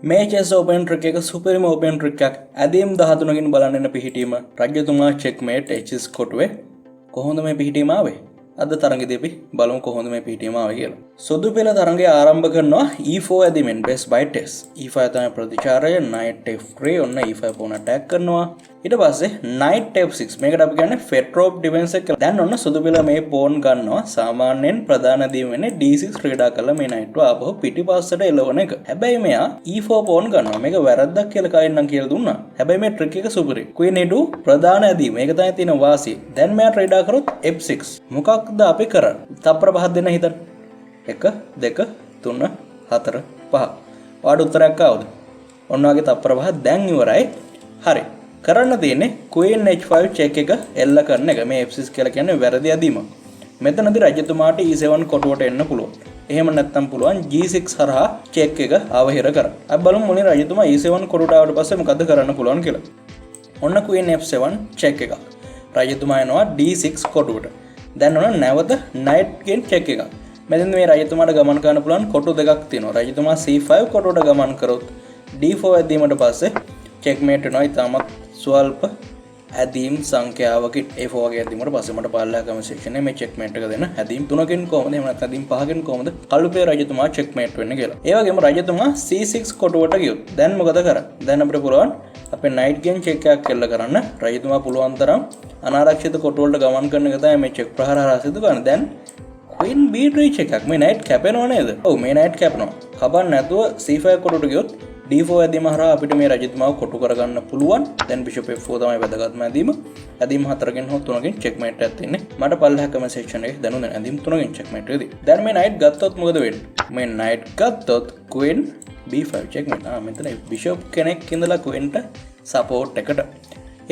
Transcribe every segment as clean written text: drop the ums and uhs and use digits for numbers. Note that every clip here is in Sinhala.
මේ චෙස් ඕපන් ට්‍රික් එක සුපරිම ඕපන් ට්‍රික් එකක්. ඇදීම් 13කින් බලන්න පිහිටීම. රජතුමා චෙක්මේට් එච්6 කොටුවේ. කොහොමද මේ පිහිටීම ආවේ? අද තරඟෙදී අපි බලමු කොහොමද මේ පිහිටීම ආවේ කියලා. සුදු පෙළ තරඟය ආරම්භ කරනවා e4 ඇදීමෙන් best by test. e5 තමයි ප්‍රතිචාරය. knight f3 ඔන්න e5 පොන attack කරනවා. ඊට පස්සේ knight f6 මේකට අපි කියන්නේ Petrov defense එක කියලා. දැන් ඔන්න සුදු පෙළ මේ පෝන් ගන්නවා. සාමාන්‍යයෙන් ප්‍රධාන ඇදීම වෙන්නේ d6 ක්‍රීඩා කරලා මේ knight එක ආපහු පිටිපස්සට එලවන එක. හැබැයි මෙයා e4 පෝන් ගන්නවා. මේක වැරද්දක් කියලා කයින් නම් කියලා දුන්නා. හැබැයි මේ ට්‍රික් එක සුපිරි. queen e2 ප්‍රධාන ඇදීම. මේක තමයි තියෙන වාසිය. දැන් මෙයා ක්‍රීඩා කරොත් f6. මොකක්ද අපි කරන්නේ? තප්පර පහක් දෙන්න හිතන්න. 1 2 3 4 5. ඔයාට උත්තරයක් ආවද? ඔන්න වගේ තප්පර පහ දැන් ඉවරයි. හරි. කරන්න තියෙන්නේ queen h5 check එක එල්ල කරන එක. මේ f6 කියලා කියන්නේ වැරදි ඇදීමක්. මෙතනදී රජතුමාට e7 කොටුවට එන්න පුළුවන්. එහෙම නැත්නම් පුළුවන් g6 හරහා check එක අවහිර කරන්න. අපි බලමු මුලින් රජතුමා e7 කොටුවට ආවට පස්සේ මොකද කරන්න පුළුවන් කියලා. ඔන්න queen f7 check එක. රජතුමා යනවා d6 කොටුවට. දැන් ඔන්න නැවත knight ගෙන් check එකක්. මෙතන මේ රජතුමාට ගමන් කරන්න පුළුවන් කොටු දෙකක් තියෙනවා. රජතුමා c5 කොටුවට ගමන් කරොත් d4 ඇදීමට පස්සේ checkmate වෙනවා. ඊටමත් ස්වල්ප ඇදීම් සංඛ්‍යාවකින් a4 වගේ ඇදීමකට පස්සේ මට පාලලා කමෙන්ට් සෙක්ෂන් එකේ මේ checkmate එක දෙන්න. ඇදීම් 3කින් කොහොමද? එහෙම නැත්නම් ඇදීම් 5කින් කොහොමද? කළුපේ රජතුමා checkmate වෙන්නේ කියලා. ඒ වගේම රජතුමා c6 කොටුවට ගියොත් දැන් මොකද කරන්නේ? දැන් අපිට පුළුවන් අපේ knight ගෙන් check එකක් කෙල්ල කරන්න. රජතුමා පුළුවන් තරම් අනාරක්ෂිත කොටු වලට ගමන් කරන එක තමයි මේ check ප්‍රහාර හරහා සිදු කරන්නේ. දැන් queen b3 check එකක්. මේ knight කැපෙනව නේද? ඔව් මේ knight කැපෙනවා. කපන්න නැතුව c5 කොටුවට ගියොත් d4 ඇදීම හරහා අපිට මේ රජතුමාව කොටු කරගන්න පුළුවන්. දැන් bishop f4 තමයි වැදගත්ම ඇදීම. ඇදීම් 4කින් හෝ 3කින් checkmate එකක් තියෙන්නේ. මට පල්ලෙහා comment section එකේ දැනුන ඇදීම් 3කින් checkmate එකදී. දැන් මේ knight ගත්තොත් මොකද වෙන්නේ? මේ knight ගත්තොත් queen b5 checkmate. මෙතන bishop කෙනෙක් ඉඳලා queen ට support එකට.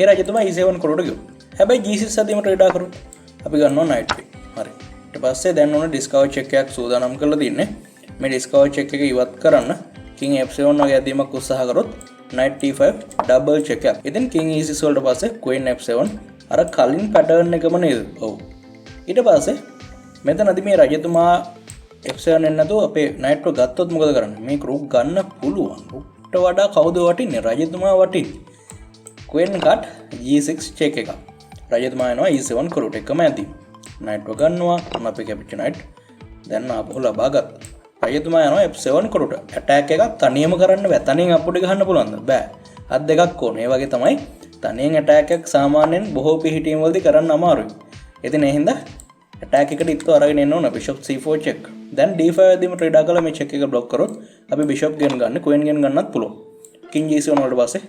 ඒ රජතුමා e7 කොටුවට ගියොත්. හැබැයි g6 ඇදීම ට්‍රේඩා කරොත් අපි ගන්නවා knight b. හරි. ඊට පස්සේ දැන් ඕන discover check එකක් සූදානම් කරලා තින්නේ. මේ discover check එක ඉවත් කරන්න king f7 වගේ ඇදීමක් උත්සාහ කරොත් knight t5 double check එකක්. ඉතින් king e6 වලට පස්සේ queen f7 අර කලින් pattern එකම නේද? ඔව්. ඊට පස්සේ මෙතනදී මේ රජතුමා f7 එන්න නැතුව අපේ knight එක ගත්තොත් මොකද කරන්නේ? මේක rook ගන්න පුළුවන්. rookට වඩා කවුද වටින්නේ? රජතුමා වටින්නේ. queen cut g6 check එක. රජතුමා යනවා e7 කරුට එකම ඇදීම. knight එක ගන්නවා. අපි කැපිච්ච knight දැන් ආපහු ලබා ගත්තා. රජතුමා යනවා f7 කොටුට. ඇටැක් එකක් තනියම කරන්න බෑ. තනියෙන් අප්පුඩි ගහන්න පුළුවන්ද? බෑ. අත් දෙකක් ඕනේ. ඒ වගේ තමයි තනියෙන් ඇටැක් එකක් සාමාන්‍යයෙන් බොහෝ පිහිටීම් වලදී කරන්න අමාරුයි. ඉතින් ඒ හින්දා ඇටැක් එකට ඉත්තු අරගෙන එන්න ඕන. bishop c4 check. දැන් d5 ඇදීම ට්‍රේඩා කරලා මේ check එක බ්ලොක් කරොත් අපි bishop ගෙන් ගන්න, queen ගෙන් ගන්නත් පුළුවන්. king g7 වලට පස්සේ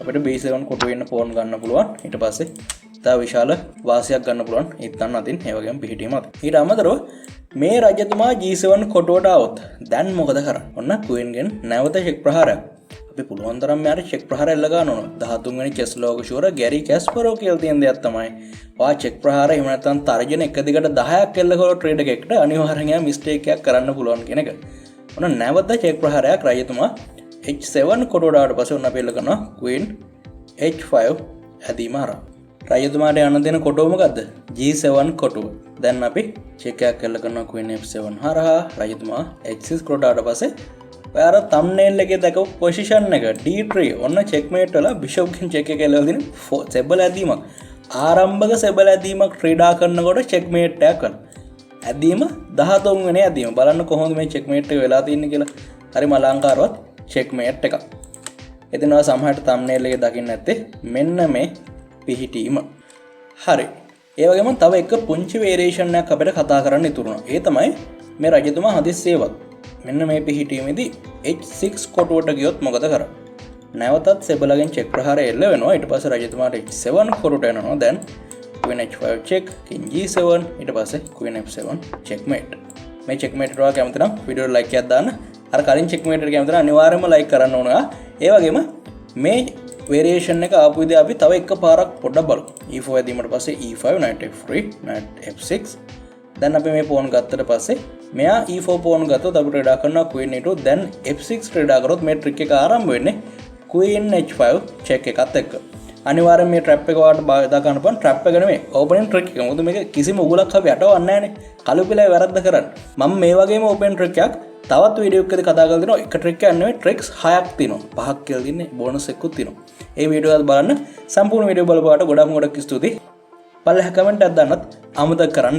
අපිට b7 කොටු වෙන්න pawn ගන්න පුළුවන්. ඊට පස්සේ තව විශාල වාසියක් ගන්න පුළුවන්. ඉතින් අතින් ඒ වගේම පිහිටීම අත. ඊට අමතරව මේ රජතුමා g7 කොටුවට આવොත් දැන් මොකද කරන්නේ? ඔන්න queen ගෙන් නැවත check ප්‍රහාරයක්. අපි පුළුවන් තරම් මෙයාට check ප්‍රහාර එල්ල ගන්න ඕන. 13 වෙනි chess log ෂුවර ගැරි කැස්පරෝ කියලා තියෙන දෙයක් තමයි. ඔයා check ප්‍රහාර එහෙම නැත්නම් තර්ජන එක දිගට 10ක් එල්ල කරලා ට්‍රේඩ් එකකට අනිවාර්යෙන් එයා mistake එකක් කරන්න පුළුවන් කියන එක. ඔන්න නැවත check ප්‍රහාරයක් රජතුමා h7 කොටුවට ආවට පස්සේ ඔන්න අපි එල්ල කරනවා queen h5 ඇදීම හරහා. රජතුමාට යන්න දෙන කොටුව මොකද්ද? g7 කොටුව. දැන් අපි check එකක් කරලා කරනවා queen f7 හරහා. රජතුමා h6 කොටුවට පස්සේ ඔයාර thumbnail එකේ දැකපු position එක d3 ඔන්න checkmate වෙලා bishop ගෙන් check එක එල්ලලා දින සෙබල් ඇදීමක්. ආරම්භක සෙබල් ඇදීමක් ක්‍රීඩා කරනකොට checkmate එකක් කරනවා. ඇදීම 13 වෙනි ඇදීම. බලන්න කොහොමද මේ checkmate එක වෙලා තියෙන්නේ කියලා. හරිම අලංකාරවත් checkmate එකක්. ඉතින් ඔයා සමහරට thumbnail එකේ දකින්න නැත්තේ මෙන්න මේ පිහිටීම. හරි. ඒ වගේම තව එක පුංචි වේරියේෂන් එකක් අපිට කතා කරන්න ඉතුරුනවා. ඒ තමයි මේ රජතුමා හදිස්සියේවත් මෙන්න මේ පිහිටීමේදී h6 කොටුවට ගියොත් මොකද කරන්නේ? නැවතත් සෙබලගෙන් check ප්‍රහාරය එල්ල වෙනවා. ඊට පස්සේ රජතුමාට h7 කොටුවට එනවා. දැන් queen h5 check, king g7, ඊට පස්සේ queen f7 checkmate. මේ checkmate එක කැමති නම් වීඩියෝ එක like එකක් දාන්න. අර කලින් checkmate එක කැමති නම් අනිවාර්යයෙන්ම like කරන්න ඕන. ඒ වගේම මේ variation එක ආපු විදිහ අපි තව එක පාරක් පොඩ්ඩක් බලමු. e4 ඇදීමට පස්සේ e5, knight f3, knight f6. දැන් අපි මේ pawn ගත්තට පස්සේ මෙයා e4 pawn ගත්තොත් අපිට ට්‍රේඩා කරනවා queen e2. දැන් f6 ට්‍රේඩා කරොත් මේ ට්‍රික් එක ආරම්භ වෙන්නේ queen h5 check එකත් එක්ක. අනිවාර්යෙන් මේ trap එක වාට බාධා කරන්න පුළුවන්. trap එක නෙමෙයි opening trick එක. මොකද මේක කිසිම උගලක් අපි යටවන්නේ නැහැනේ. කළු පිළයි වැරද්ද කරන්නේ. මම මේ වගේම open trick එකක් තවත් වීඩියෝ එකකදී කතා කරලා දෙනවා එක ට්‍රික් එකක් නෙවෙයි ට්‍රික්ස් 6ක් තියෙනවා. 5ක් කියලා දින්නේ බෝනස් එකකුත් තියෙනවා. ඒ වීඩියෝ එක බලන්න. සම්පූර්ණ වීඩියෝ බලපුවාට ගොඩක් ස්තුතියි. පල්ලෙහා කමෙන්ට් එකක් දාන්නත් අමතක කරන්න